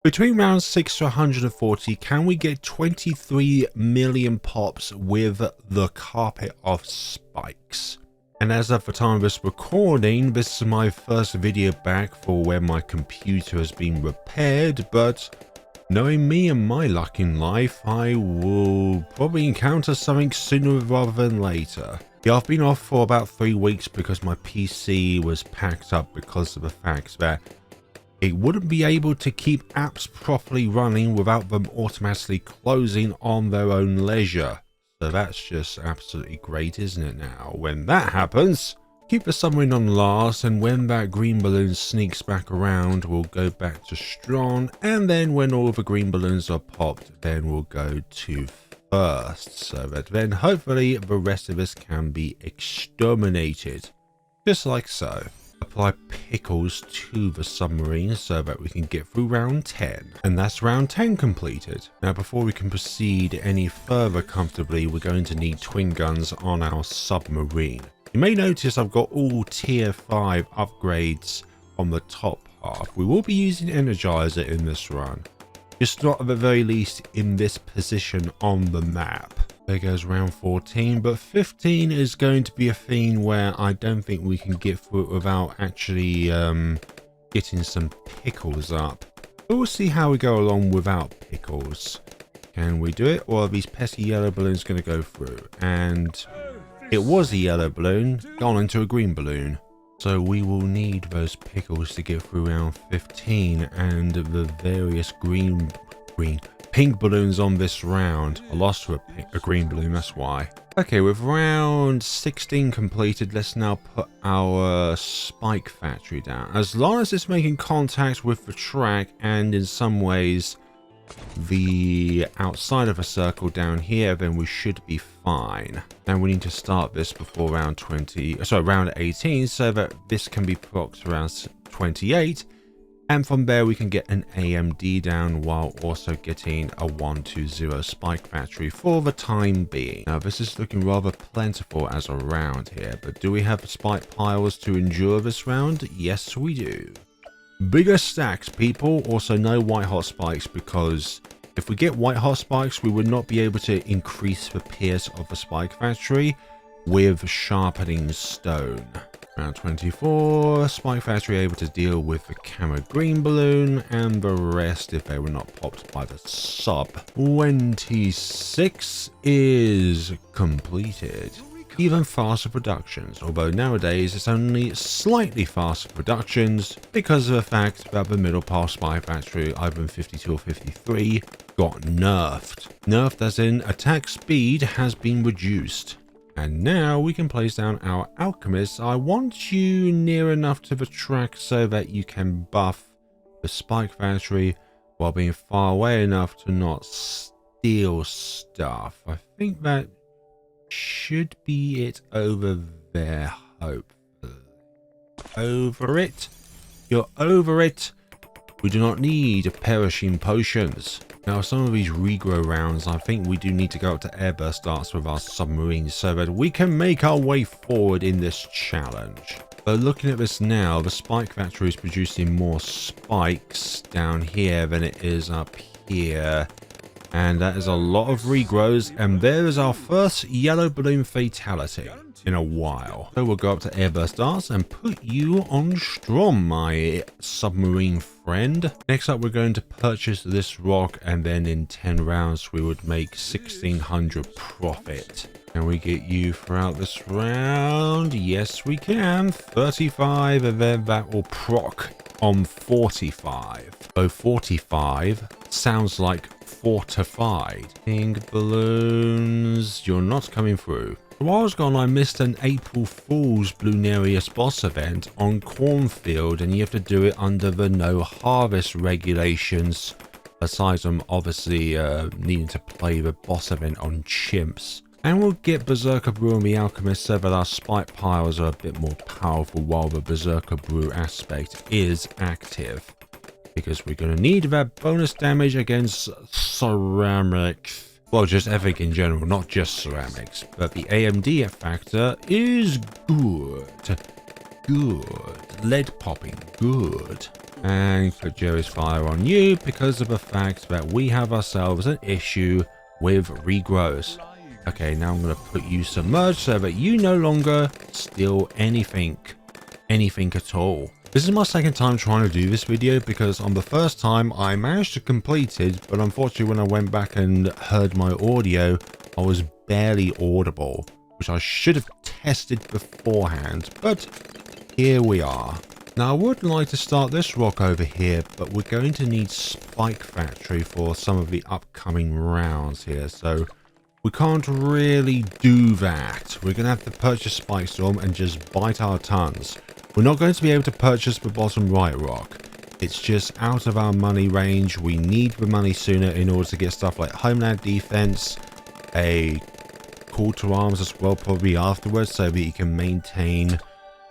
Between round 6 to 140, can we get 23 million pops with the carpet of spikes? And as of the time of this recording, this is my first video back for when my computer has been repaired, but knowing me and my luck in life, I will probably encounter something sooner rather than later. Yeah, I've been off for about 3 weeks because my PC was packed up because of the fact that it wouldn't be able to keep apps properly running without them automatically closing on their own leisure. So that's just absolutely great, isn't it now? When that happens, keep the submarine on last, and when that green balloon sneaks back around, we'll go back to strong, and then when all the green balloons are popped, then we'll go to first, so that then hopefully the rest of us can be exterminated. Just like so. Apply pickles to the submarine so that we can get through round 10. And that's round 10 completed. Now before we can proceed any further comfortably, we're going to need twin guns on our submarine. You may notice I've got all tier 5 upgrades on the top half. We will be using Energizer in this run. Just not at the very least in this position on the map. There goes round 14, but 15 is going to be a thing where I don't think we can get through it without actually getting some pickles up. But we'll see how we go along without pickles. Can we do it, or are these pesky yellow balloons going to go through? And it was a yellow balloon, gone into a green balloon. So we will need those pickles to get through round 15 and the various pink balloons on this round. I lost to a green balloon, that's why. Okay, with round 16 completed, let's now put our spike factory down. As long as it's making contact with the track and in some ways the outside of a circle down here, then we should be fine. Now we need to start this before round 18, so that this can be procced around 28. And from there we can get an AMD down while also getting a 120 spike factory for the time being. Now this is looking rather plentiful as a round here, but do we have spike piles to endure this round? Yes we do. Bigger stacks, people. Also no white hot spikes, because if we get white hot spikes we would not be able to increase the pierce of the spike factory with sharpening stone. Round 24, spike factory able to deal with the camo green balloon, and the rest if they were not popped by the sub. 26 is completed. Even faster productions, although nowadays it's only slightly faster productions because of the fact that the middle pile spike factory, either in 52 or 53, got nerfed. Nerfed as in attack speed has been reduced. And now we can place down our alchemists. I want you near enough to the track so that you can buff the spike factory while being far away enough to not steal stuff. I think that should be it over there, hopefully. Over it. You're over it. We do not need perishing potions. Now, some of these regrow rounds, I think we do need to go up to airburst darts with our submarines so that we can make our way forward in this challenge. But looking at this now, the spike factory is producing more spikes down here than it is up here. And that is a lot of regrows, and there is our first yellow balloon fatality in a while. So we'll go up to airburst darts and put you on strong, my submarine friend. Next up we're going to purchase this rock, and then in 10 rounds we would make 1600 profit. Can we get you throughout this round? Yes we can. 35, and then that will proc on 45. So 45 sounds like fortified. Pink balloons, you're not coming through. A while gone I missed an April Fool's Bloonarius boss event on Cornfield, and you have to do it under the no harvest regulations, aside from obviously needing to play the boss event on CHIMPS. And we'll get Berserker Brew and the Alchemist so that our spike piles are a bit more powerful while the Berserker Brew aspect is active. Because we're going to need that bonus damage against ceramics. Well, just everything in general, not just ceramics. But the AMD factor is good. Good. Lead popping, good. And put Jerry's Fire on you because of the fact that we have ourselves an issue with regrows. Okay, now I'm going to put you submerged so that you no longer steal anything at all. This is my second time trying to do this video because on the first time I managed to complete it, but unfortunately when I went back and heard my audio, I was barely audible, which I should have tested beforehand, but here we are. Now I would like to start this rock over here, but we're going to need Spike Factory for some of the upcoming rounds here, so we can't really do that. We're going to have to purchase Spike Storm and just bite our tongues. We're not going to be able to purchase the bottom right rock. It's just out of our money range. We need the money sooner in order to get stuff like Homeland Defense, a Call to Arms as well probably afterwards so that you can maintain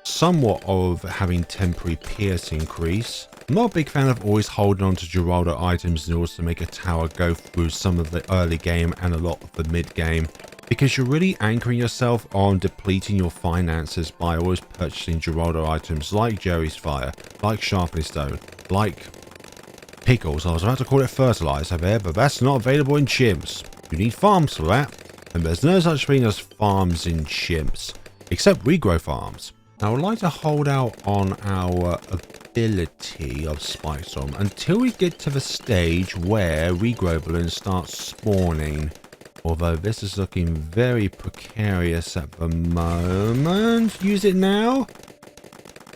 somewhat of having temporary pierce increase. I'm not a big fan of always holding on to Geraldo items in order to make a tower go through some of the early game and a lot of the mid game, because you're really anchoring yourself on depleting your finances by always purchasing Geraldo items like Jerry's Fire, like Sharpening Stone, like Pickles. I was about to call it Fertilizer there, but that's not available in Chimps. You need farms for that, and there's no such thing as farms in Chimps, except regrow farms. Now, I would like to hold out on our ability of Spike Storm until we get to the stage where regrow balloons start spawning. Although this is looking very precarious at the moment. Use it now.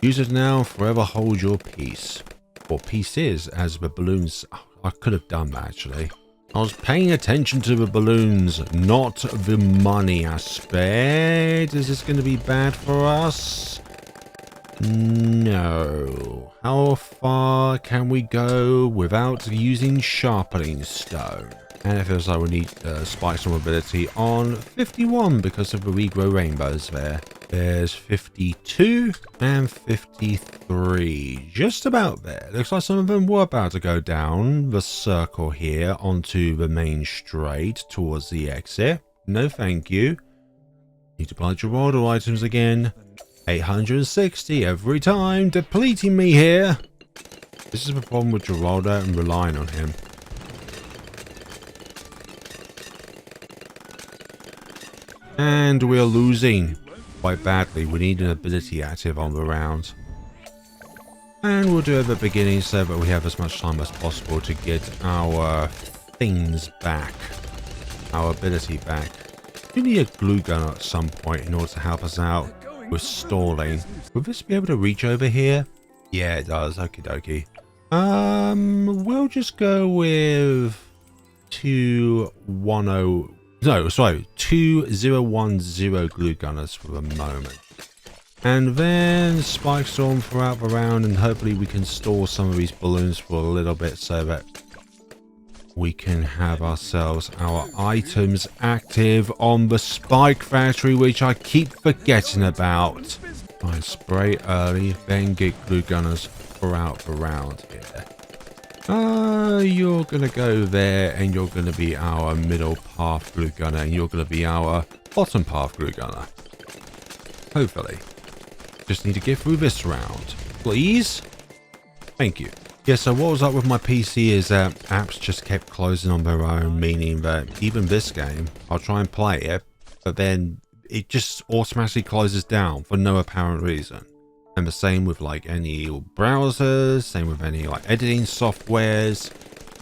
Use it now, forever hold your peace. Or pieces, as the balloons... Oh, I could have done that, actually. I was paying attention to the balloons, not the money aspect. Is this going to be bad for us? No. How far can we go without using Sharpening Stone? And it feels like we need Spike Storm ability on 51 because of the regrow rainbows there. There's 52 and 53. Just about there. Looks like some of them were about to go down the circle here onto the main straight towards the exit. No thank you. Need to buy Geraldo items again. 860 every time. Depleting me here. This is the problem with Geraldo and relying on him. And we're losing quite badly. We need an ability active on the round. And we'll do it at the beginning so that we have as much time as possible to get our things back. Our ability back. We need a glue gun at some point in order to help us out with stalling. Will this be able to reach over here? Yeah, it does. Okie dokie. We'll just go with 210. No, sorry, 2010 glue gunners for the moment. And then Spike Storm throughout the round, and hopefully we can store some of these balloons for a little bit so that we can have ourselves our items active on the Spike Factory, which I keep forgetting about. I spray early, then get glue gunners throughout the round here. You're gonna go there, and you're gonna be our middle path glue gunner, and you're gonna be our bottom path glue gunner. Hopefully. Just need to get through this round. Please? Thank you. Yeah, so what was up with my PC is that apps just kept closing on their own, meaning that even this game, I'll try and play it, but then it just automatically closes down for no apparent reason. And the same with like any browsers, same with any like editing softwares.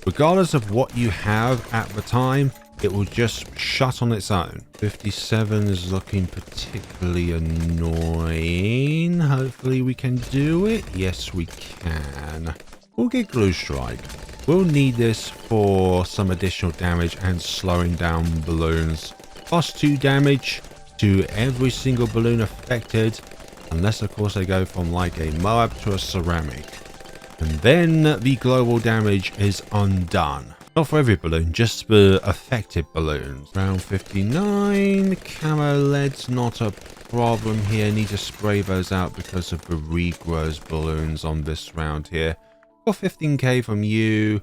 Regardless of what you have at the time, it will just shut on its own. 57 is looking particularly annoying. Hopefully we can do it. Yes, we can. We'll get Glue Strike. We'll need this for some additional damage and slowing down balloons. +2 damage to every single balloon affected. Unless, of course, they go from like a Moab to a ceramic. And then the global damage is undone. Not for every balloon, just the affected balloons. Round 59. Camo lead's not a problem here. Need to spray those out because of the regrows balloons on this round here. Got 15k from you.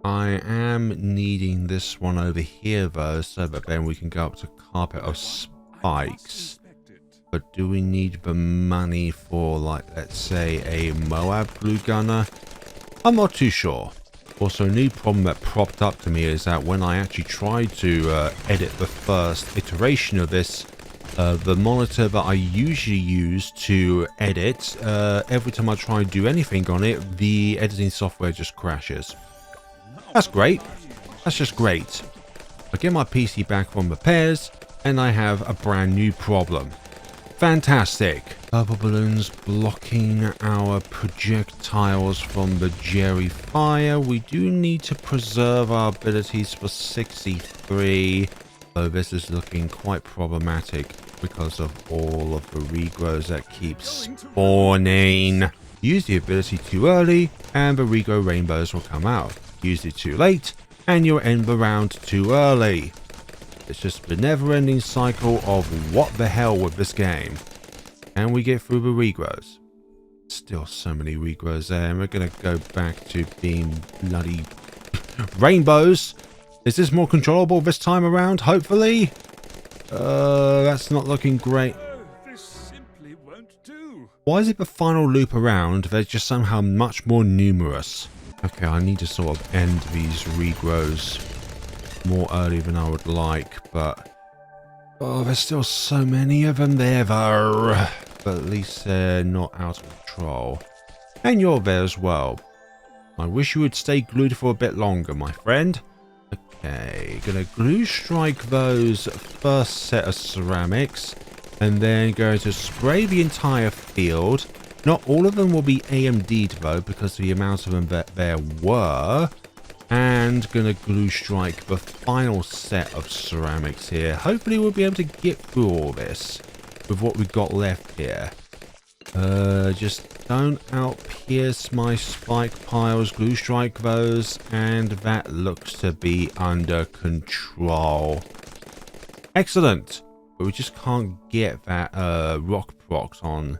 I am needing this one over here though, so that then we can go up to Carpet of Spikes. But do we need the money for, like, let's say a Moab glue gunner? I'm not too sure. Also, a new problem that propped up to me is that when I actually tried to edit the first iteration of this, the monitor that I usually use to edit, every time I try and do anything on it, the editing software just crashes. That's great. That's just great. I get my PC back from repairs, and I have a brand new problem. Fantastic. Purple balloons blocking our projectiles from the Jerry fire. We do need to preserve our abilities for 63. Though this is looking quite problematic because of all of the regrows that keep spawning. Use the ability too early and the regrow rainbows will come out. Use it too late and you'll end the round too early. It's just the never-ending cycle of what the hell with this game. And we get through the regrows. Still so many regrows there, and we're going to go back to being bloody rainbows. Is this more controllable this time around? Hopefully. That's not looking great. This simply won't do. Why is it the final loop around? They're just somehow much more numerous. Okay, I need to sort of end these regrows more early than I would like, but oh, there's still so many of them there though. But at least they're not out of control. And you're there as well. I wish you would stay glued for a bit longer, my friend. Okay, gonna glue strike those first set of ceramics, and then going to spray the entire field. Not all of them will be AMD'd though, because of the amount of them that there were. And gonna glue strike the final set of ceramics here. Hopefully we'll be able to get through all this with what we've got left here. Just don't out-pierce my spike piles. Glue strike those, and that looks to be under control. Excellent. But we just can't get that rock procs on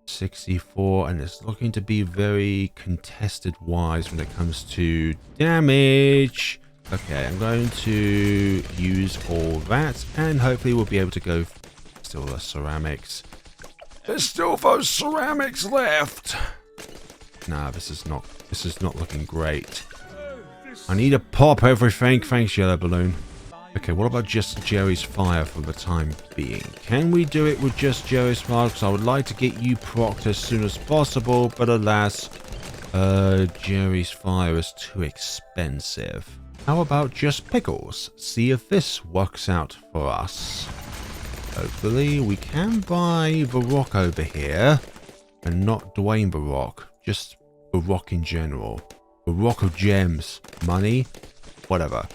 64, and it's looking to be very contested wise when it comes to damage. Okay, I'm going to use all that, and hopefully we'll be able to go. Still the ceramics. There's still those ceramics left. Nah, this is not looking great. I need to pop everything. Thanks, yellow balloon. Okay, what about just Jerry's fire for the time being? Can we do it with just Jerry's fire? Because I would like to get you procced as soon as possible, but alas, Jerry's fire is too expensive. How about just pickles? See if this works out for us. Hopefully, we can buy the rock over here, and not Dwayne the Rock, just the rock in general. The rock of gems, money, whatever.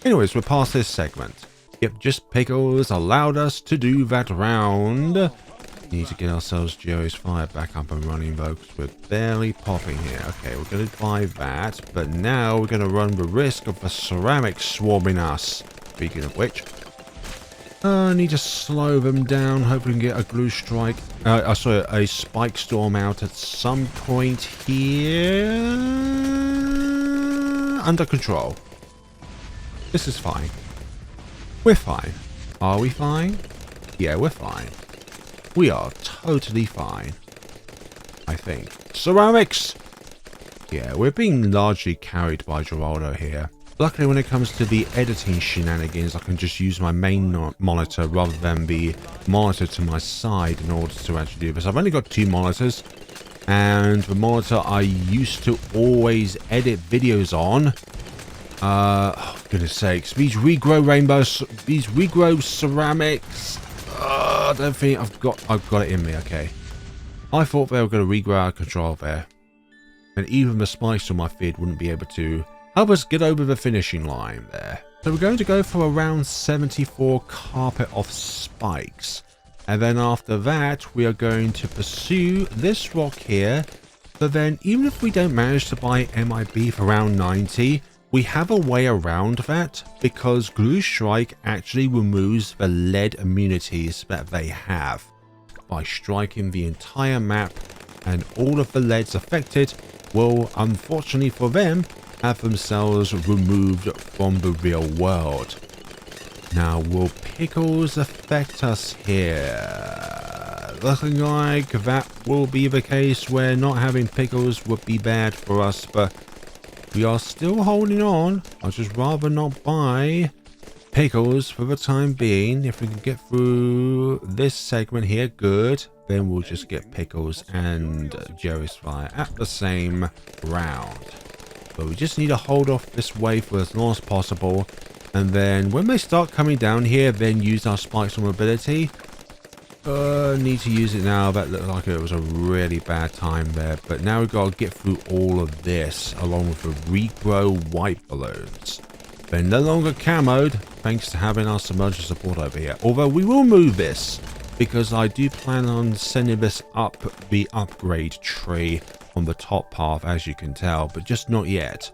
Anyways, we're past this segment. Yep, just pickles allowed us to do that round. We need to get ourselves Jerry's fire back up and running though, because we're barely popping here. Okay, we're going to buy that, but now we're going to run the risk of the ceramics swarming us. Speaking of which, I need to slow them down. Hopefully we can get a glue strike. Sorry, a spike storm out at some point here. Under control. This is fine. We're fine. Are we fine? Yeah, we're fine. We are totally fine. I think. Ceramics! Yeah, we're being largely carried by Geraldo here. Luckily, when it comes to the editing shenanigans, I can just use my main monitor rather than the monitor to my side in order to actually do this. I've only got 2 monitors, and the monitor I used to always edit videos on, oh, goodness sakes, these regrow rainbows, these regrow ceramics, I don't think I've got it in me. Okay, I thought they were going to regrow out of control there, and even the spikes on my feed wouldn't be able to help us get over the finishing line there. So we're going to go for around 74 carpet of spikes, and then after that we are going to pursue this rock here. But then even if we don't manage to buy MIB for around 90, we have a way around that, because Glue Strike actually removes the lead immunities that they have by striking the entire map, and all of the leads affected will, unfortunately for them, have themselves removed from the real world. Now, will pickles affect us here? Looking like that will be the case where not having pickles would be bad for us, but we are still holding on. I'd just rather not buy pickles for the time being. If we can get through this segment here, good. Then we'll just get pickles and Jerry's fire at the same round. But we just need to hold off this wave for as long as possible. And then when they start coming down here, then use our spikes on ability. Need to use it now. That looked like it was a really bad time there. But now we've got to get through all of this along with the regrow white balloons. They're no longer camoed thanks to having our submerger support over here. Although we will move this because I do plan on sending this up the upgrade tree on the top path, as you can tell, but just not yet.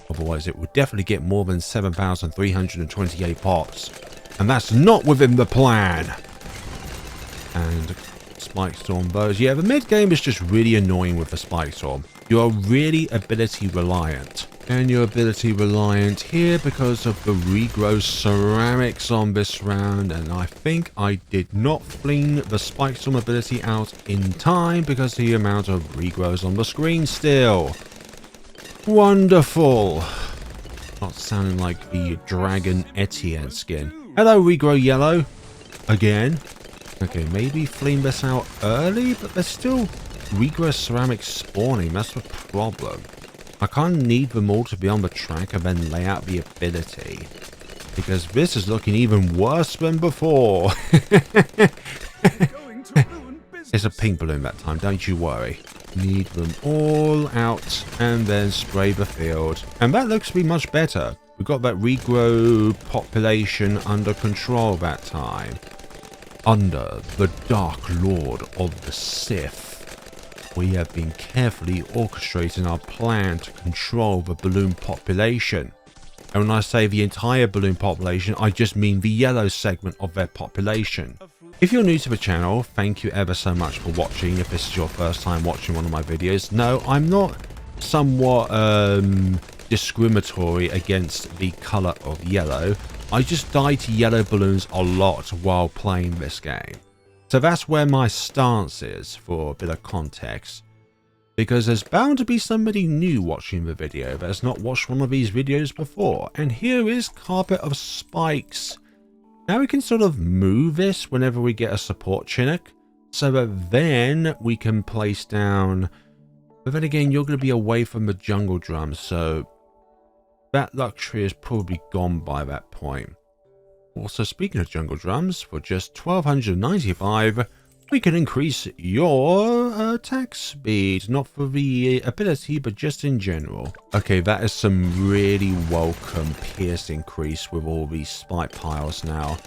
Otherwise, it would definitely get more than 7,328 pops. And that's not within the plan. And Spike Storm bows. Yeah, the mid game is just really annoying with the Spike Storm. You are really ability reliant. And you're ability reliant here because of the regrow ceramics on this round. And I think I did not fling the Spike Storm ability out in time because the amount of regrows on the screen still. Wonderful. Not sounding like the Dragon Etienne skin. Hello, regrow yellow. Again. Okay, maybe fling this out early, but there's still regrow ceramics spawning. That's the problem. I kind of need them all to be on the track and then lay out the ability. Because this is looking even worse than before. It's a pink balloon that time, don't you worry. Need them all out and then spray the field. And that looks to be much better. We've got that regrow population under control that time. Under the Dark Lord of the Sith, we have been carefully orchestrating our plan to control the balloon population. And when I say the entire balloon population, I just mean the yellow segment of their population. If you're new to the channel, thank you ever so much for watching. If this is your first time watching one of my videos, no, I'm not somewhat discriminatory against the color of yellow. I just die to yellow balloons a lot while playing this game. So that's where my stance is for a bit of context. Because there's bound to be somebody new watching the video that has not watched one of these videos before. And here is Carpet of Spikes. Now we can sort of move this whenever we get a support Chinook, so that then we can place down. But then again, you're going to be away from the jungle drums, so that luxury is probably gone by that point. Also, speaking of jungle drums, for just 1,295, we can increase your attack speed, not for the ability, but just in general. Okay, that is some really welcome pierce increase with all these spike piles now.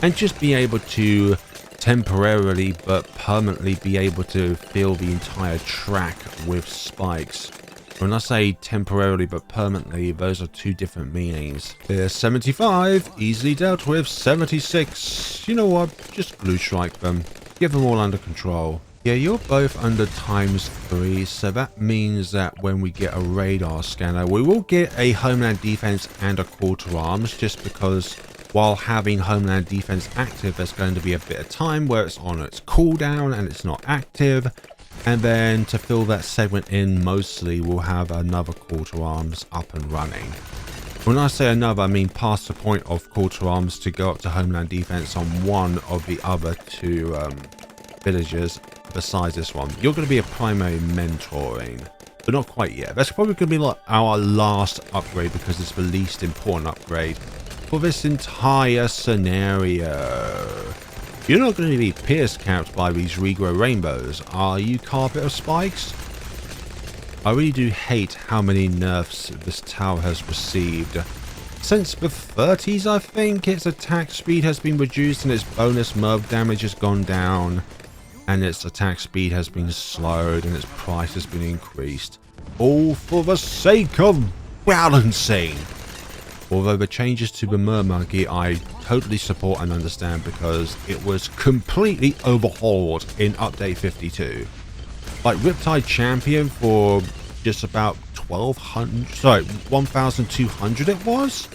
And just be able to temporarily but permanently be able to fill the entire track with spikes. When I say temporarily but permanently, those are two different meanings. There's 75, easily dealt with. 76, you know what, just blue strike them. Get them all under control. Yeah, you're both under ×3, so that means that when we get a radar scanner, we will get a Homeland Defense and a Call to Arms, just because while having Homeland Defense active, there's going to be a bit of time where it's on its cooldown and it's not active. And then to fill that segment in, mostly we'll have another Call to Arms up and running. When I say another, I mean past the point of Call to Arms to go up to Homeland Defense on one of the other two villages besides this one. You're going to be a primary mentoring, but not quite yet. That's probably going to be like our last upgrade because it's the least important upgrade for this entire scenario. You're not going to be pierce capped by these regrow rainbows, are you, Carpet of Spikes? I really do hate how many nerfs this tower has received. Since the 30s, I think, its attack speed has been reduced and its bonus MURV damage has gone down. And its attack speed has been slowed and its price has been increased. All for the sake of balancing. Although the changes to the Mermonkey I totally support and understand because it was completely overhauled in Update 52. Like Riptide Champion for just about 1,200, sorry, 1,200 it was?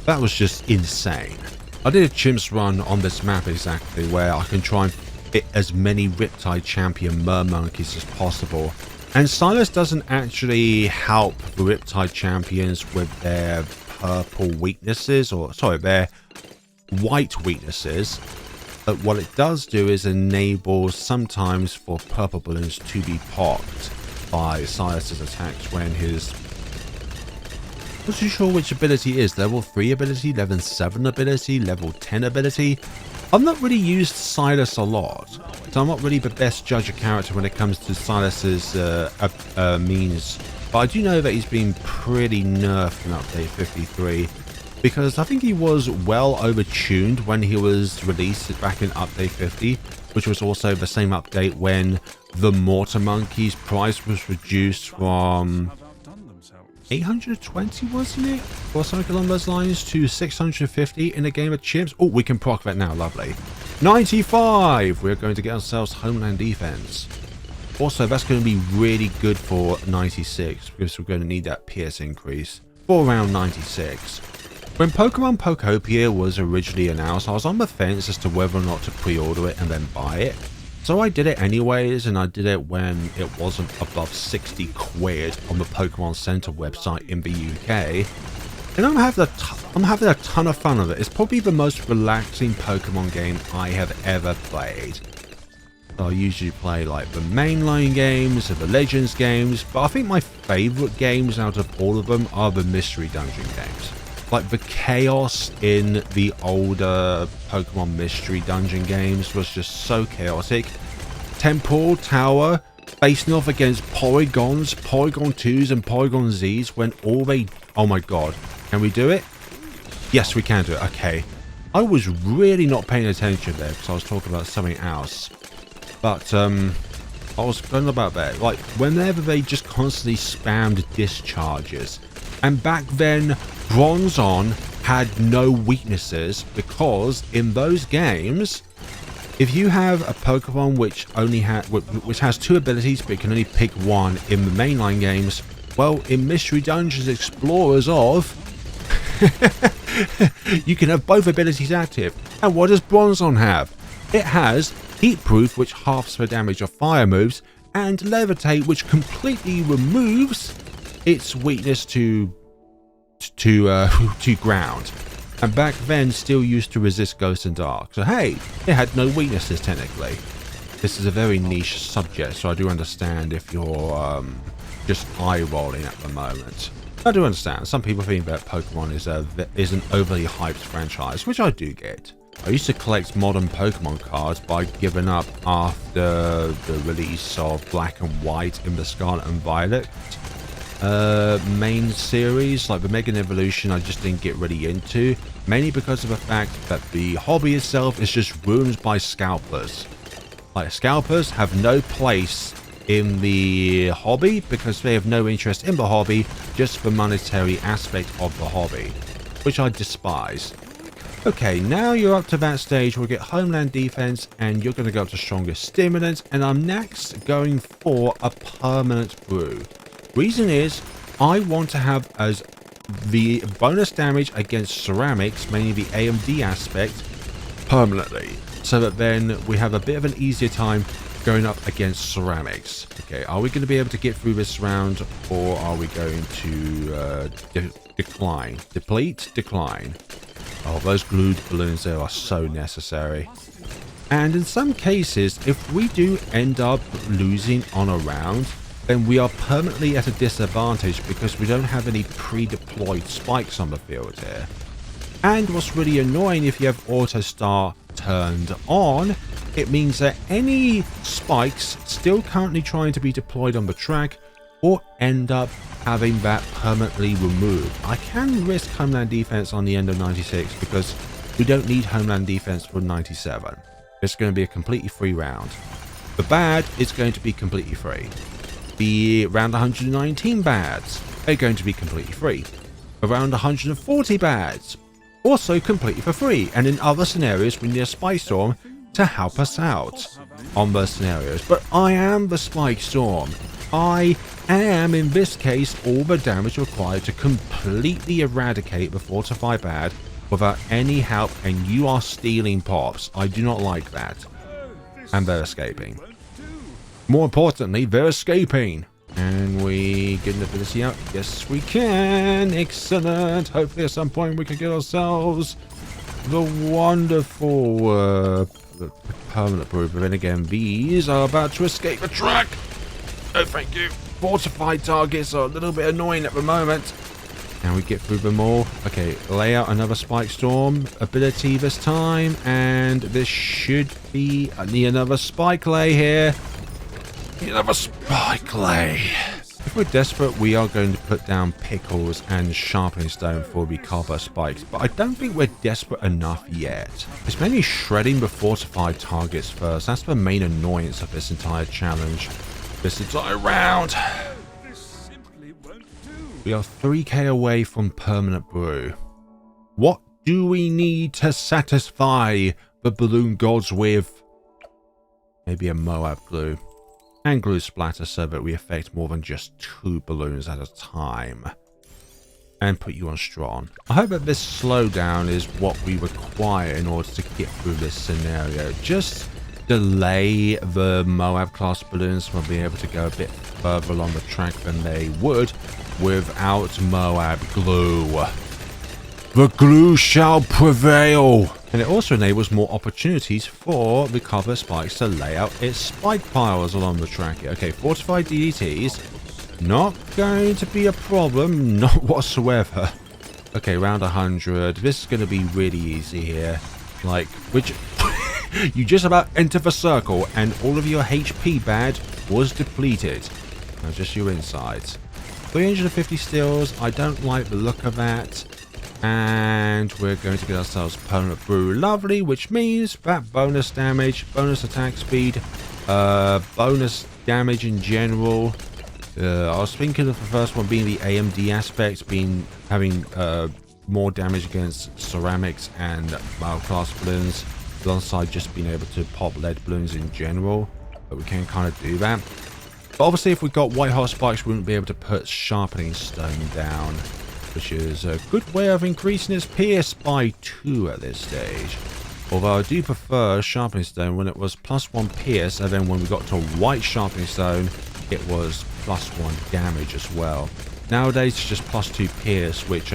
That was just insane. I did a chimps run on this map exactly, where I can try and fit as many Riptide Champion Mermonkeys as possible. And Silas doesn't actually help the Riptide Champions with their purple weaknesses, or sorry, their white weaknesses. But what it does do is enable sometimes for purple balloons to be popped by Silas's attacks when his... Not too sure which ability is. Level 3 ability, level 7 ability, level 10 ability. I've not really used Silas a lot, so I'm not really the best judge of character when it comes to Silas's means. But I do know that he's been pretty nerfed in Update 53, because I think he was well overtuned when he was released back in Update 50, which was also the same update when the Mortar Monkey's price was reduced from 820, wasn't it? Or something along those lines, to 650 in a game of chimps. Oh, we can proc that now, lovely. 95! We're going to get ourselves Homeland Defense. Also, that's going to be really good for 96, because we're going to need that PS increase for around 96. When Pokemon Pokopia was originally announced, I was on the fence as to whether or not to pre-order it and then buy it. So I did it anyways, and I did it when it wasn't above 60 quid on the Pokemon Center website in the UK. And I'm having a ton of fun with it. It's probably the most relaxing Pokemon game I have ever played. So I usually play like the mainline games and the Legends games, but I think my favorite games out of all of them are the Mystery Dungeon games. Like the chaos in the older Pokemon Mystery Dungeon games was just so chaotic. Temple Tower facing off against Polygons, Polygon 2s and Polygon Zs when all they... Oh my god. Can we do it? Yes, we can do it. Okay. I was really not paying attention there because I was talking about something else. But, I was going about that. Like, whenever they just constantly spammed discharges. And back then, Bronzong had no weaknesses because in those games, if you have a Pokemon which has 2 abilities but can only pick one in the mainline games, well, in Mystery Dungeons Explorers of, you can have both abilities active. And what does Bronzong have? It has Heat Proof, which halves the damage of fire moves, and Levitate, which completely removes its weakness to ground, and back then still used to resist Ghost and Dark. So hey, it had no weaknesses technically. This is a very niche subject, so I do understand if you're just eye rolling at the moment. I do understand. Some people think that Pokemon is an overly hyped franchise, which I do get. I used to collect modern Pokemon cards by giving up after the release of Black and White in the Scarlet and Violet main series. Like the Mega Evolution I just didn't get really into, mainly because of the fact that the hobby itself is just ruined by scalpers. Like, scalpers have no place in the hobby because they have no interest in the hobby, just the monetary aspect of the hobby, which I despise. Okay, now you're up to that stage where we get Homeland Defense and you're going to go up to Strongest Stimulant, and I'm next going for a Permanent Brew. Reason is, I want to have as the bonus damage against ceramics, mainly the AMD aspect, permanently, so that then we have a bit of an easier time going up against ceramics. Okay, are we going to be able to get through this round, or are we going to decline? Deplete? Decline. Oh, those glued balloons there are so necessary. And in some cases, if we do end up losing on a round, then we are permanently at a disadvantage because we don't have any pre-deployed spikes on the field here. And what's really annoying, if you have Auto Star turned on, it means that any spikes still currently trying to be deployed on the track or end up having that permanently removed. I can risk Homeland Defense on the end of 96 because we don't need Homeland Defense for 97. It's going to be a completely free round. The bad is going to be completely free. The round 119 bads are going to be completely free. Around 140 bads, also completely for free. And in other scenarios, we need a Spike Storm to help us out on those scenarios. But I am the Spike Storm. I am, in this case, all the damage required to completely eradicate the Fortify Bad without any help, and you are stealing pops. I do not like that. And they're escaping. More importantly, they're escaping. And we get an ability out. Yes, we can. Excellent. Hopefully at some point we can get ourselves the wonderful permanent brew. But then again, these are about to escape the track. Oh, thank you. Fortified targets are a little bit annoying at the moment. Can we get through them all? Okay, lay out another spike storm ability this time. And this should be... I need another spike lay here. Another spike lay. If we're desperate, we are going to put down pickles and sharpening stone for the copper spikes, but I don't think we're desperate enough yet. It's mainly shredding the fortified targets first. That's the main annoyance of this entire challenge, this entire round. This simply won't do. We are 3k away from permanent brew. What do we need to satisfy the balloon gods with? Maybe a Moab glue. And glue splatter so that we affect more than just 2 balloons at a time. And put you on strong. I hope that this slowdown is what we require in order to get through this scenario. Just delay the Moab class balloons from being able to go a bit further along the track than they would without Moab glue. The glue shall prevail. And it also enables more opportunities for the copper spikes to lay out its spike piles along the track. Okay, fortified DDTs. Not going to be a problem. Not whatsoever. Okay, round 100. This is going to be really easy here. Like, which... you just about enter the circle and all of your HP badge was depleted. Now just your insides. 350 steals. I don't like the look of that. And we're going to get ourselves permanent brew. Lovely, which means that bonus damage, bonus attack speed, bonus damage in general. I was thinking of the first one being the AMD aspect, having more damage against ceramics and mild class balloons, alongside just being able to pop lead balloons in general. But we can kind of do that. But obviously if we got white hot spikes, we wouldn't be able to put sharpening stone down, which is a good way of increasing its pierce by 2 at this stage. Although I do prefer sharpening stone when it was +1 pierce, and then when we got to white sharpening stone, it was +1 damage as well. Nowadays it's just +2 pierce, which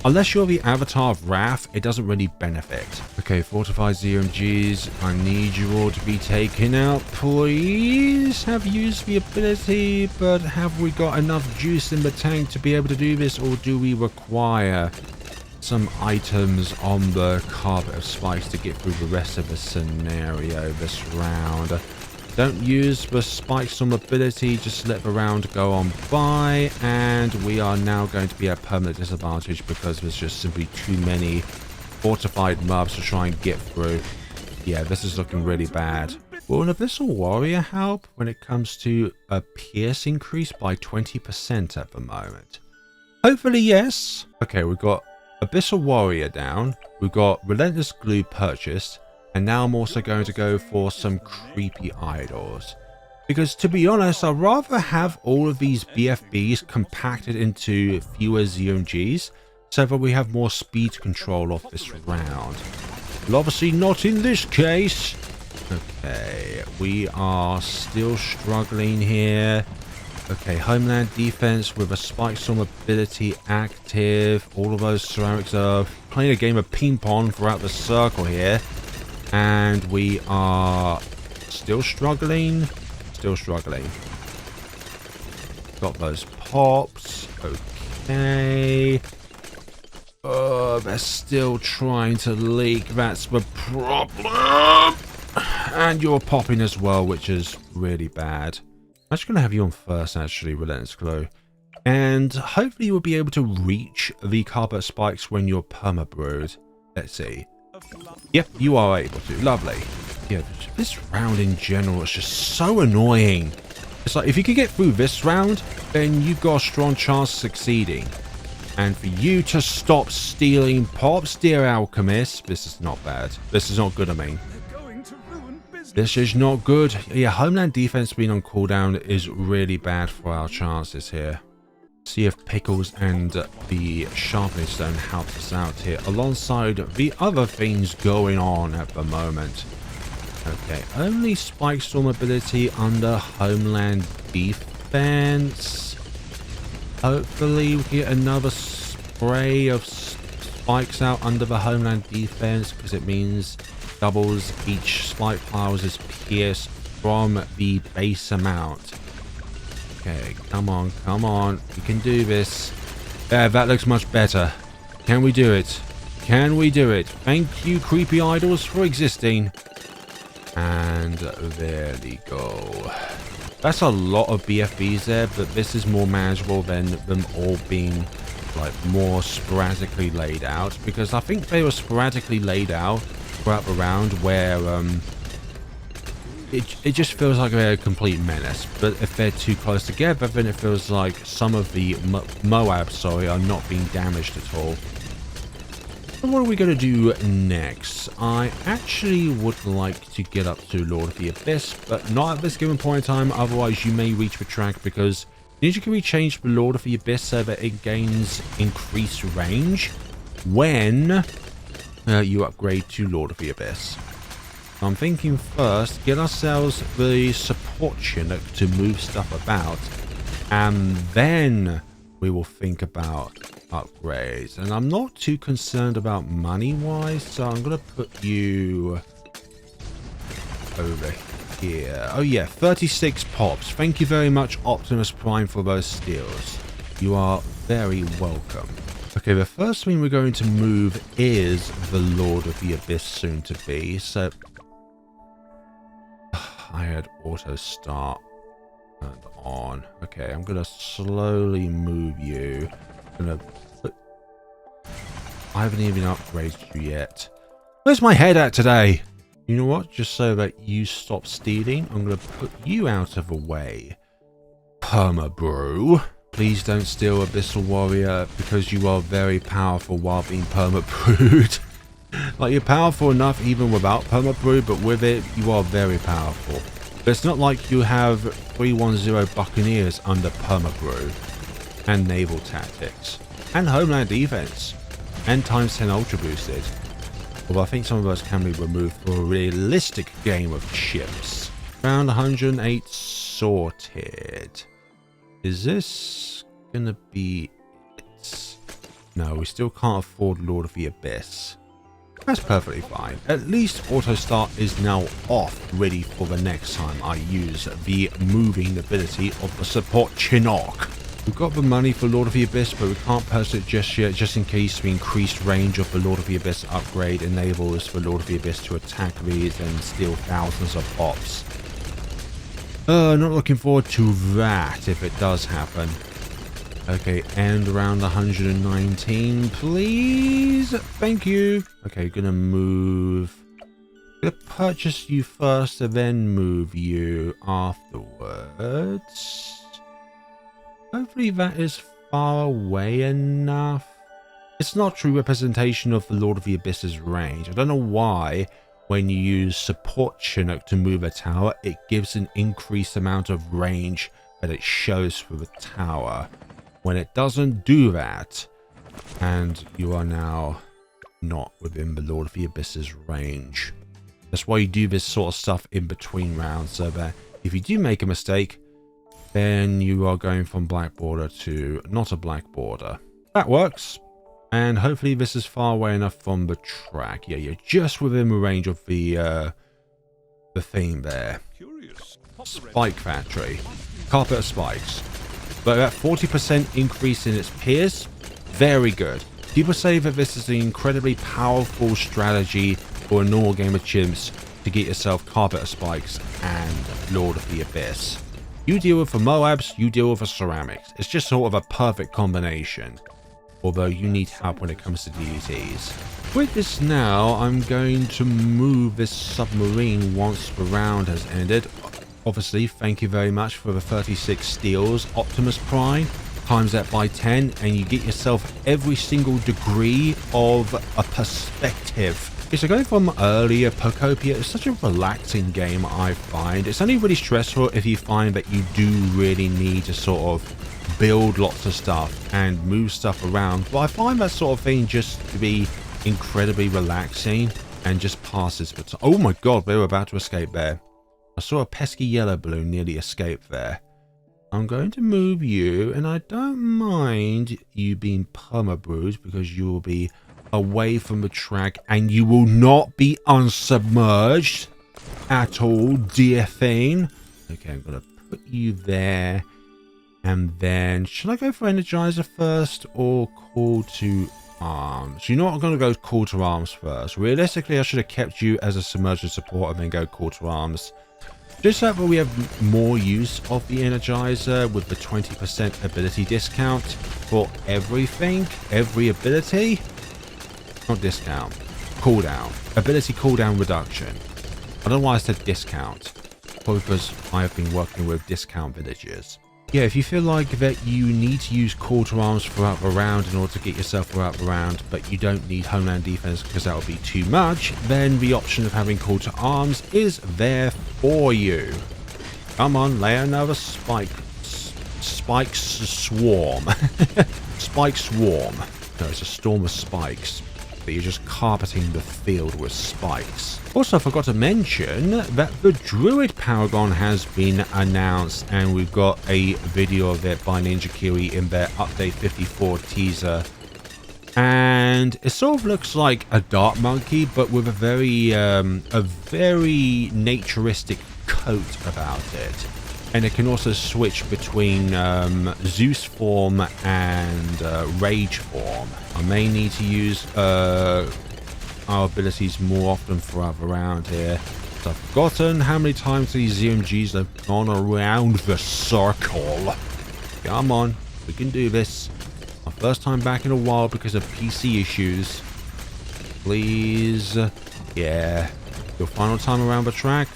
unless you're the avatar of Wrath, it doesn't really benefit. Okay, fortified ZMGs, I need you all to be taken out, please. Have used the ability, but have we got enough juice in the tank to be able to do this, or do we require some items on the carpet of spikes to get through the rest of the scenario this round? Don't use the spike storm ability, just let the round go on by, and we are now going to be at permanent disadvantage because there's just simply too many fortified mobs to try and get through. Yeah, this is looking really bad. Will an Abyssal Warrior help when it comes to a pierce increase by 20% at the moment? Hopefully yes. Okay, we've got Abyssal Warrior down, we've got Relentless Glue purchased, and now I'm also going to go for some creepy idols. Because to be honest, I'd rather have all of these BFBs compacted into fewer ZMGs so that we have more speed control of this round. Well, obviously not in this case. Okay, we are still struggling here. Okay, Homeland Defense with a Spike Storm ability active. All of those ceramics are playing a game of ping pong throughout the circle here. And we are still struggling. Still struggling. Got those pops. Okay. Oh, they're still trying to leak. That's the problem. And you're popping as well, which is really bad. I'm just going to have you on first, actually, Relentless Glow. And hopefully you'll be able to reach the carpet spikes when you're perma-brewed. Let's see. Yep, you are able to. Lovely. Yeah, this round in general is just so annoying. It's like, if you could get through this round, then you've got a strong chance of succeeding. And for you to stop stealing pops, dear alchemist, this is not bad. This is not good, I mean. This is not good. Yeah, Homeland Defense being on cooldown is really bad for our chances here. See if Pickles and the Sharpening Stone helps us out here, alongside the other things going on at the moment. Okay, only Spike Storm ability under Homeland Defense. Hopefully we get another spray of spikes out under the Homeland Defense, because it means doubles each spike piles' pierce from the base amount. Okay, come on, come on. We can do this. There, that looks much better. Can we do it? Can we do it? Thank you, creepy idols, for existing. And there we go. That's a lot of BFBs there, but this is more manageable than them all being like more sporadically laid out, because I think they were sporadically laid out throughout the round where it just feels like they're a complete menace. But if they're too close together, then it feels like some of the Moabs, are not being damaged at all. And what are we going to do next? I actually would like to get up to Lord of the Abyss, but not at this given point in time, otherwise you may reach the track, because Ninja can be changed for Lord of the Abyss so that it gains increased range when you upgrade to Lord of the Abyss. I'm thinking first, get ourselves the support Chinook to move stuff about, and then we will think about upgrades. And I'm not too concerned about money-wise, so I'm going to put you over here. Oh yeah, 36 pops. Thank you very much, Optimus Prime, for those steals. You are very welcome. Okay, the first thing we're going to move is the Lord of the Abyss soon to be. So I had auto start turned on. Okay, I'm gonna slowly move you. I'm gonna put... I haven't even upgraded you yet. Where's my head at today? You know what? Just so that you stop stealing, I'm gonna put you out of the way. Perma-brew. Please don't steal Abyssal Warrior, because you are very powerful while being perma-brewed. Like, you're powerful enough even without perma-brew, but with it, you are very powerful. But it's not like you have 310 Buccaneers under perma-brew, and naval tactics, and homeland defense, and times 10 ultra boosted. Although I think some of those can be removed for a realistic game of CHIMPS. Round 108 sorted. Is this gonna be it? No, we still can't afford Lord of the Abyss. That's perfectly fine. At least auto start is now off, ready for the next time I use the moving ability of the support Chinook. We've got the money for Lord of the Abyss, but we can't purchase it just yet, just in case the increased range of the Lord of the Abyss upgrade enables the Lord of the Abyss to attack these and steal thousands of pops. Not looking forward to that if it does happen. Okay, and around 119, please. Thank you. Okay, gonna move. Gonna purchase you first and then move you afterwards. Hopefully that is far away enough. It's not true representation of the Lord of the Abyss's range. I don't know why when you use support Chinook to move a tower, it gives an increased amount of range that it shows for the tower. When it doesn't do that, and you are now not within the Lord of the Abyss's range. That's why you do this sort of stuff in between rounds, so that if you do make a mistake, then you are going from black border to not a black border. That works. And hopefully this is far away enough from the track. Yeah, you're just within the range of the thing there. Spike Factory. Carpet of spikes. But that 40% increase in its pierce, very good. People say that this is an incredibly powerful strategy for a normal game of Chimps to get yourself Carpet of Spikes and Lord of the Abyss. You deal with the Moabs, you deal with the Ceramics. It's just sort of a perfect combination. Although you need help when it comes to DDTs. With this now, I'm going to move this submarine once the round has ended. Obviously, thank you very much for the 36 steals, Optimus Prime. Times that by 10 and you get yourself every single degree of a perspective. Okay, so going from earlier, Pocopia is such a relaxing game, I find. It's only really stressful if you find that you do really need to sort of build lots of stuff and move stuff around. But I find that sort of thing just to be incredibly relaxing and just passes for time. Oh my god, we were about to escape there. I saw a pesky yellow balloon nearly escape there. I'm going to move you, and I don't mind you being perma-bruised because you will be away from the track and you will not be unsubmerged at all, dear thing. Okay, I'm going to put you there. And then, should I go for Energizer first or Call to Arms? You know what? I'm going to go Call to Arms first. Realistically, I should have kept you as a submerged support and then go Call to Arms. Just so that we have more use of the Energizer with the 20% ability discount for everything, every ability. Not discount, cooldown, ability cooldown reduction. I don't know why I said discount, probably because I have been working with discount villagers. Yeah, if you feel like that you need to use Call to Arms throughout the round in order to get yourself throughout the round, but you don't need Homeland Defense because that would be too much, then the option of having Call to Arms is there for you. Come on, lay another spike swarm. Spike swarm. No, it's a storm of spikes. But you're just carpeting the field with spikes. Also, I forgot to mention that the Druid Paragon has been announced, and we've got a video of it by Ninja Kiwi in their Update 54 teaser. And it sort of looks like a Dark Monkey, but with a very naturistic coat about it. And it can also switch between Zeus form and Rage form. I may need to use our abilities more often throughout around here. So I've forgotten how many times these ZMGs have gone around the circle. Come on, we can do this. My first time back in a while because of PC issues. Please. Yeah. Your final time around the track.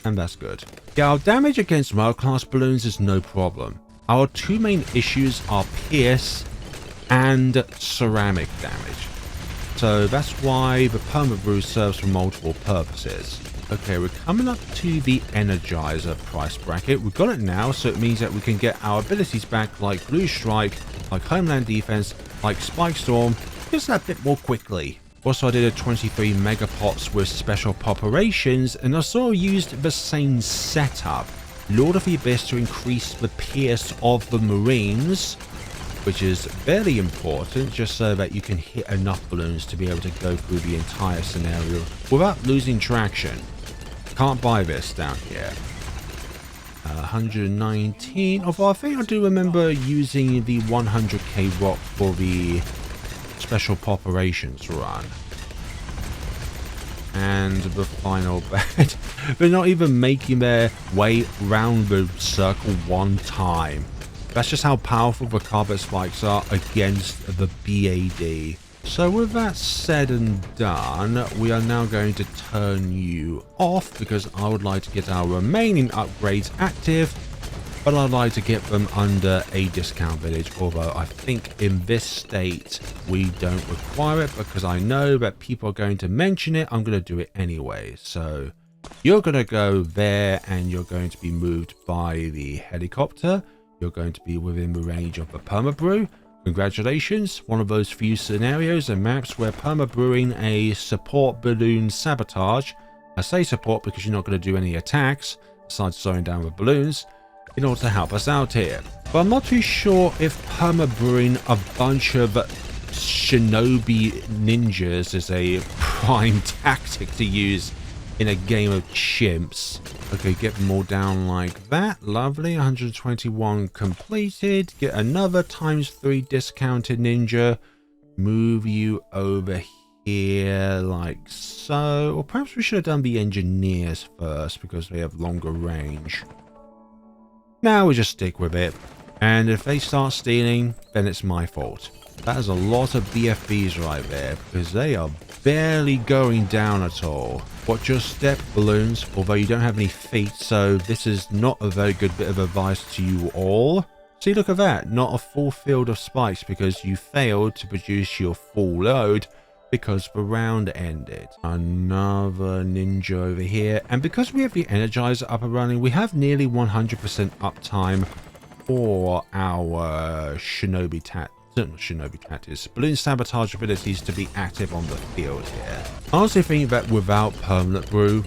And that's good. Yeah, our damage against mild class balloons is no problem. Our two main issues are pierce and ceramic damage. So that's why the perma-brew serves for multiple purposes. Okay, we're coming up to the Energizer price bracket. We've got it now, so it means that we can get our abilities back like Blue Strike, like Homeland Defense, like Spike Storm, just a bit more quickly. Also, I did a 23 Megapops with Special Poperations, and I sort of used the same setup. Lord of the Abyss to increase the pierce of the Marines, which is very important, just so that you can hit enough balloons to be able to go through the entire scenario without losing traction. Can't buy this down here. 119, although I think I do remember using the 100k rock for the Special Poperations run. And the final bed. They're not even making their way round the circle one time. That's just how powerful the carpet spikes are against the BAD. So with that said and done, we are now going to turn you off because I would like to get our remaining upgrades active, but I'd like to get them under a discount village, although I think in this state we don't require it because I know that people are going to mention it. I'm going to do it anyway. So you're going to go there and you're going to be moved by the helicopter. You're going to be within the range of the perma-brew. Congratulations, one of those few scenarios and maps where perma-brewing a support balloon sabotage. I say support because you're not going to do any attacks besides slowing down the balloons in order to help us out here. But I'm not too sure if perma-brewing a bunch of shinobi ninjas is a prime tactic to use in a game of chimps. Okay, get them all down like that. Lovely. 121 completed. Get another ×3 discounted ninja. Move you over here like so. Or perhaps we should have done the engineers first because they have longer range. Now we just stick with it. And if they start stealing, then it's my fault. That is a lot of BFBs right there because they are barely going down at all. Watch your step, balloons, although you don't have any feet, so this is not a very good bit of advice to you all. See, look at that, not a full field of spikes because you failed to produce your full load because the round ended. Another ninja over here, and because we have the Energizer up and running, we have nearly 100% uptime for our Shinobi Tactics, Balloon Sabotage abilities to be active on the field here. I honestly think that without Permanent Brew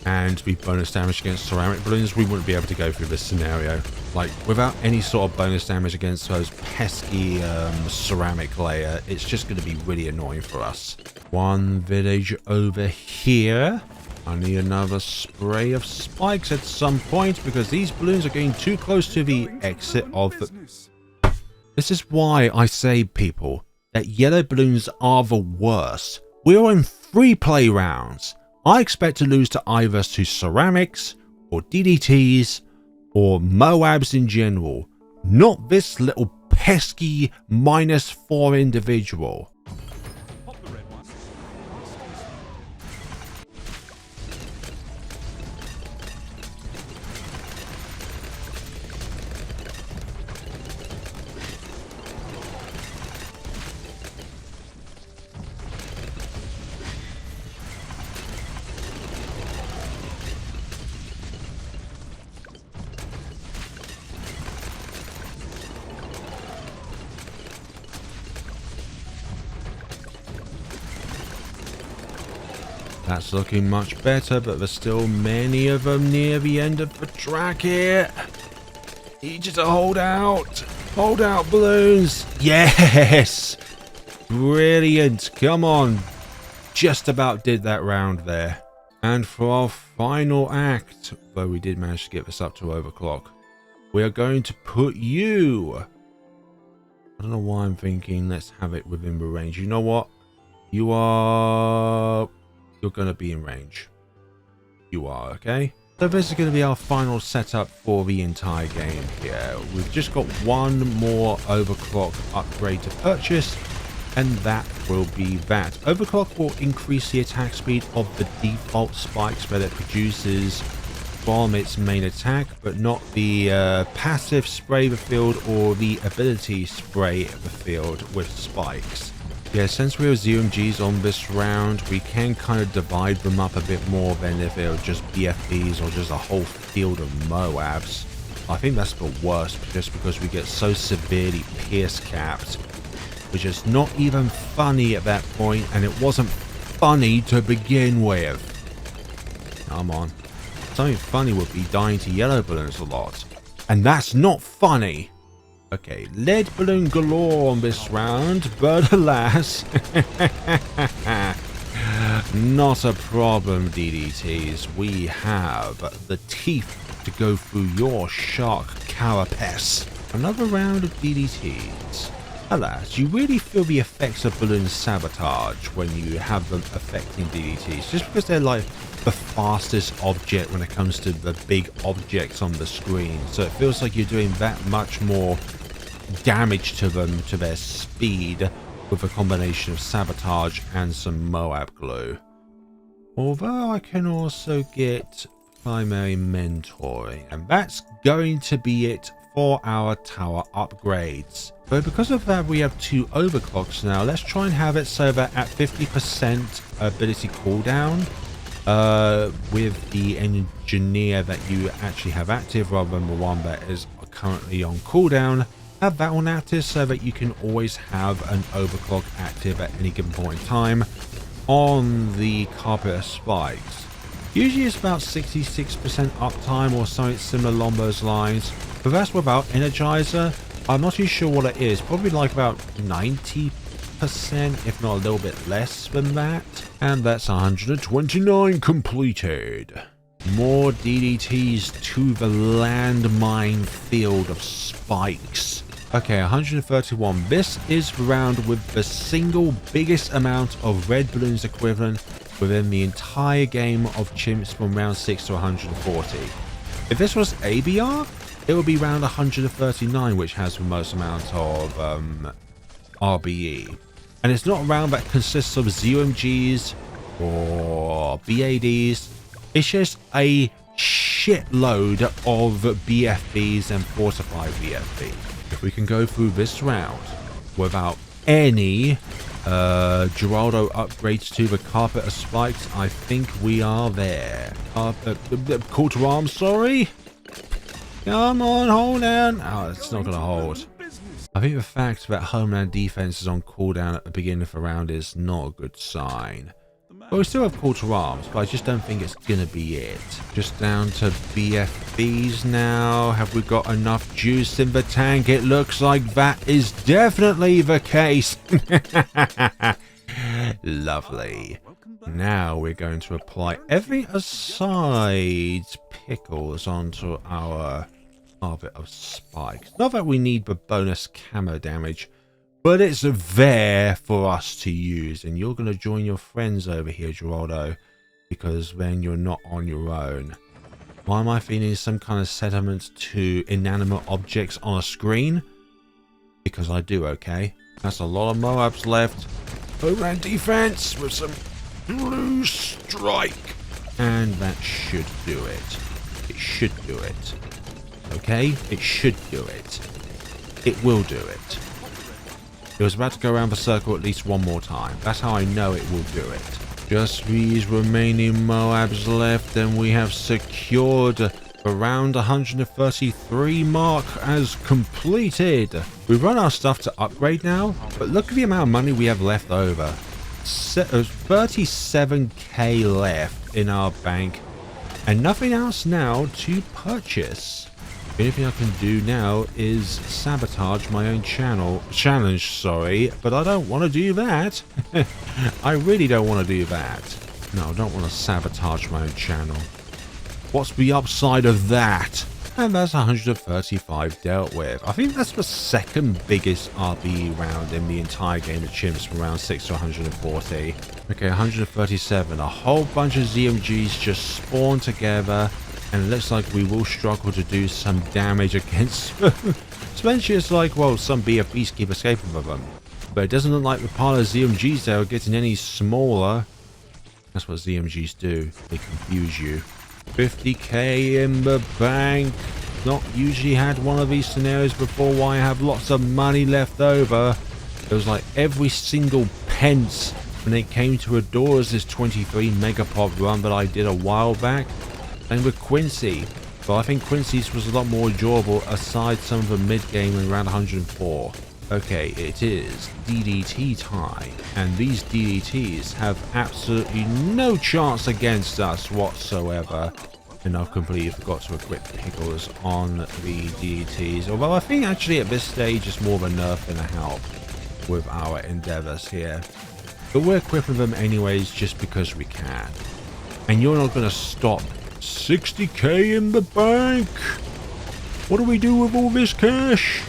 and to be bonus damage against ceramic balloons, we wouldn't be able to go through this scenario. Like, without any sort of bonus damage against those pesky ceramic layer, it's just going to be really annoying for us. One village over here. I need another spray of spikes at some point because these balloons are getting too close to the exit of the... This is why I say, people, that yellow balloons are the worst. We're in 3 play rounds. I expect to lose to either to ceramics or DDTs or Moabs in general, not this little pesky -4 individual. That's looking much better, but there's still many of them near the end of the track here. Need you to hold out. Hold out, balloons. Yes. Brilliant. Come on. Just about did that round there. And for our final act, though we did manage to get this up to overclock, we are going to put you... I don't know why I'm thinking let's have it within the range. You know what? You are... You're going to be in range. You are, okay? So this is going to be our final setup for the entire game here. We've just got one more overclock upgrade to purchase, and that will be that. Overclock will increase the attack speed of the default spikes that it produces from its main attack, but not the passive spray the field or the ability spray the field with spikes. Yeah, since we have ZMGs on this round, we can kind of divide them up a bit more than if they were just BFBs or just a whole field of Moabs. I think that's the worst, just because we get so severely pierce capped, which is not even funny at that point, and it wasn't funny to begin with. Come on. Something funny would be dying to yellow balloons a lot, and that's not funny. Okay, lead balloon galore on this round, but alas, not a problem, DDTs. We have the teeth to go through your shark carapace. Another round of DDTs. Alas, you really feel the effects of balloon sabotage when you have them affecting DDTs, just because they're like the fastest object when it comes to the big objects on the screen. So it feels like you're doing that much more damage to them, to their speed, with a combination of sabotage and some Moab glue. Although I can also get primary mentoring, and that's going to be it for our tower upgrades. So because of that, we have 2 overclocks now. Let's try and have it so that at 50% ability cooldown, with the engineer that you actually have active rather than the one that is currently on cooldown, have that one active so that you can always have an overclock active at any given point in time on the carpet of spikes. Usually it's about 66% uptime or something similar along those lines, but that's without Energizer. I'm not too sure what it is, probably like about 90%, if not a little bit less than that. And that's 129 completed. More DDTs to the landmine field of spikes. Okay, 131. This is the round with the single biggest amount of red balloons equivalent within the entire game of chimps from round 6 to 140. If this was ABR, it would be round 139, which has the most amount of RBE. And it's not a round that consists of ZOMGs or BADs. It's just a shitload of BFBs and fortified BFBs. If we can go through this round without any Geraldo upgrades to the carpet of spikes, I think we are there. Call to arms, sorry. Come on, hold down. Oh, it's not Going going to to hold. ruin business. I think the fact that Homeland Defense is on cooldown at the beginning of the round is not a good sign. The man But we still have Call to Arms, but I just don't think it's going to be it. Just down to BFBs now. Have we got enough juice in the tank? It looks like that is definitely the case. Lovely. welcome back. Now we're going to apply every aside pickles onto our carpet of spikes. Not that we need the bonus camo damage, but it's there for us to use. And you're going to join your friends over here, Geraldo, because then you're not on your own. Why am I feeling some kind of sentiment to inanimate objects on a screen? Because I do, okay? That's a lot of Moabs left. Homeland defense with some blue strike. And that should do it. It should do it. Okay? It should do it. It will do it. It was about to go around the circle at least one more time. That's how I know it will do it. Just these remaining Moabs left, and we have secured the round 133 mark as completed. We've run our stuff to upgrade now, but look at the amount of money we have left over. 37k left in our bank, and nothing else now to purchase. The only thing I can do now is sabotage my own challenge, but I don't want to do that. I really don't want to do that. No, I don't want to sabotage my own channel. What's the upside of that? And that's 135 dealt with. I think that's the second biggest RB round in the entire game of Chimps, from round 6 to 140. Okay, 137. A whole bunch of ZMGs just spawned together, and it looks like we will struggle to do some damage against them. Especially it's like, well, some BFBs keep escaping with them. But it doesn't look like the pile of ZMGs there are getting any smaller. That's what ZMGs do. They confuse you. 50k in the bank. Not usually had one of these scenarios before where I have lots of money left over. It was like every single pence when it came to Adora's 23 Megapop run that I did a while back. And with Quincy. But I think Quincy's was a lot more enjoyable aside some of the mid-game in round 104. Okay, it is DDT time, and these DDTs have absolutely no chance against us whatsoever. And I've completely forgot to equip Pickles on the DDTs, although I think actually at this stage it's more of a nerf than a help with our endeavors here. But we're equipping them anyways just because we can. And you're not going to stop. 60k in the bank! What do we do with all this cash?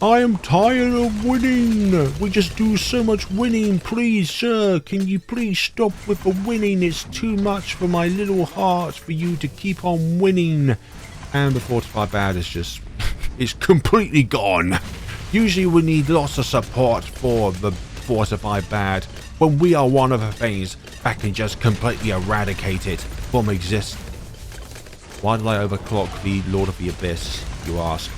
I am tired of winning. We just do so much winning. Please, sir, can you please stop with the winning? It's too much for my little heart for you to keep on winning. And the Fortify Bad is just... it's completely gone. Usually we need lots of support for the Fortify Bad, when we are one of the things that can just completely eradicate it from existence. Why did I overclock the Lord of the Abyss, you ask?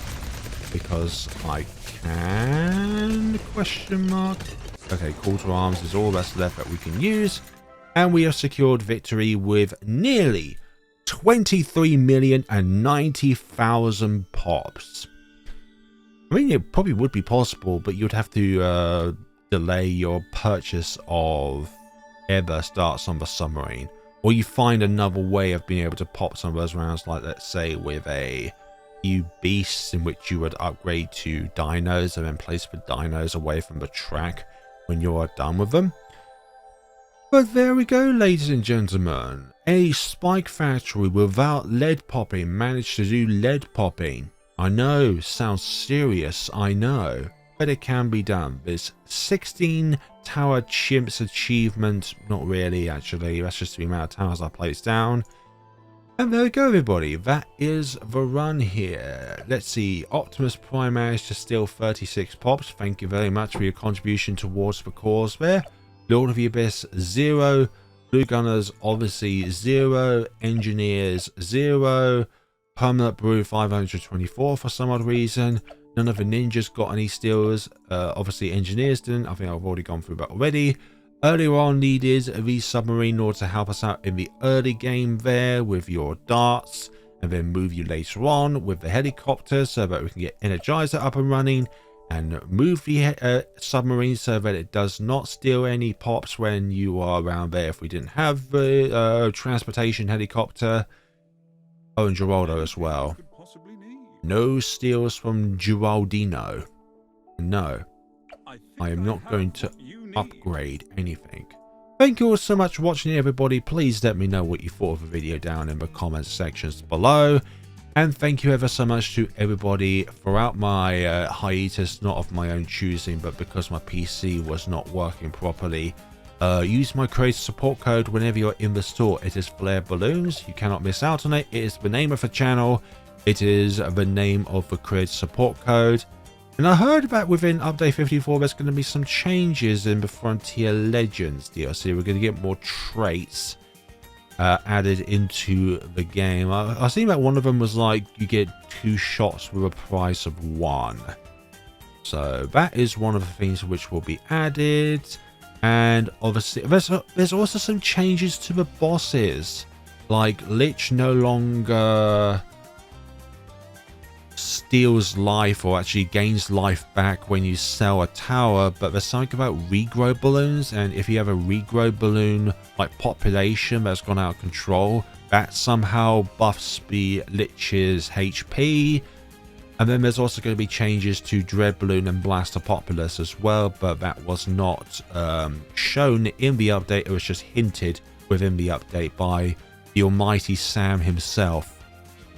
Because I can? Question mark. Okay, Call to Arms is all that's left that we can use. And we have secured victory with nearly 23,090,000 pops. I mean, it probably would be possible, but you'd have to delay your purchase of Airburst darts on the submarine. Or you find another way of being able to pop some of those rounds, like let's say with a few beasts in which you would upgrade to dinos and then place the dinos away from the track when you're done with them. But there we go, ladies and gentlemen. A spike factory without lead popping managed to do lead popping. I know, sounds serious, I know. But it can be done. This 16 tower chimps achievement, not really actually, that's just the amount of towers I placed down. And there we go, everybody, that is the run here. Let's see, Optimus Prime managed to steal 36 pops, thank you very much for your contribution towards the cause there. Lord of the Abyss 0, Blue Gunners obviously 0, Engineers 0, Permanent Brew 524 for some odd reason. None of the ninjas got any steals. Obviously, Engineers didn't. I think I've already gone through that already. Earlier on, needed the submarine in order to help us out in the early game there with your darts. and then move you later on with the helicopter so that we can get Energizer up and running, and move the submarine so that it does not steal any pops when you are around there if we didn't have the transportation helicopter. Oh, and Geraldo as well. No steals from Geraldino. No, I am not going to upgrade anything. Thank you all so much for watching, everybody. Please let me know what you thought of the video down in the comments sections below. And thank you ever so much to everybody throughout my hiatus, not of my own choosing, but because my PC was not working properly. Use my creator support code whenever you're in the store. It is Flare Balloons. You cannot miss out on it. It is the name of the channel. It is the name of the creator support code. And I heard that within update 54 there's going to be some changes in the Frontier Legends DLC. We're going to get more traits added into the game. I seen that one of them was like you get 2 shots with a price of 1. So that is one of the things which will be added. And obviously there's also some changes to the bosses. Like Lich no longer steals life or actually gains life back when you sell a tower, but there's something about regrow balloons, and if you have a regrow balloon like population that's gone out of control, that somehow buffs the Lich's HP. And then there's also going to be changes to Dread Balloon and Blaster Populace as well, but that was not shown in the update. It was just hinted within the update by the almighty Sam himself.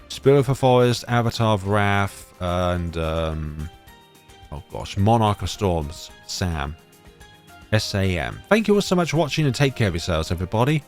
Spirit of the Forest, Avatar of Wrath, and oh gosh, Monarch of Storms, Sam. SAM. Thank you all so much for watching, and take care of yourselves, everybody.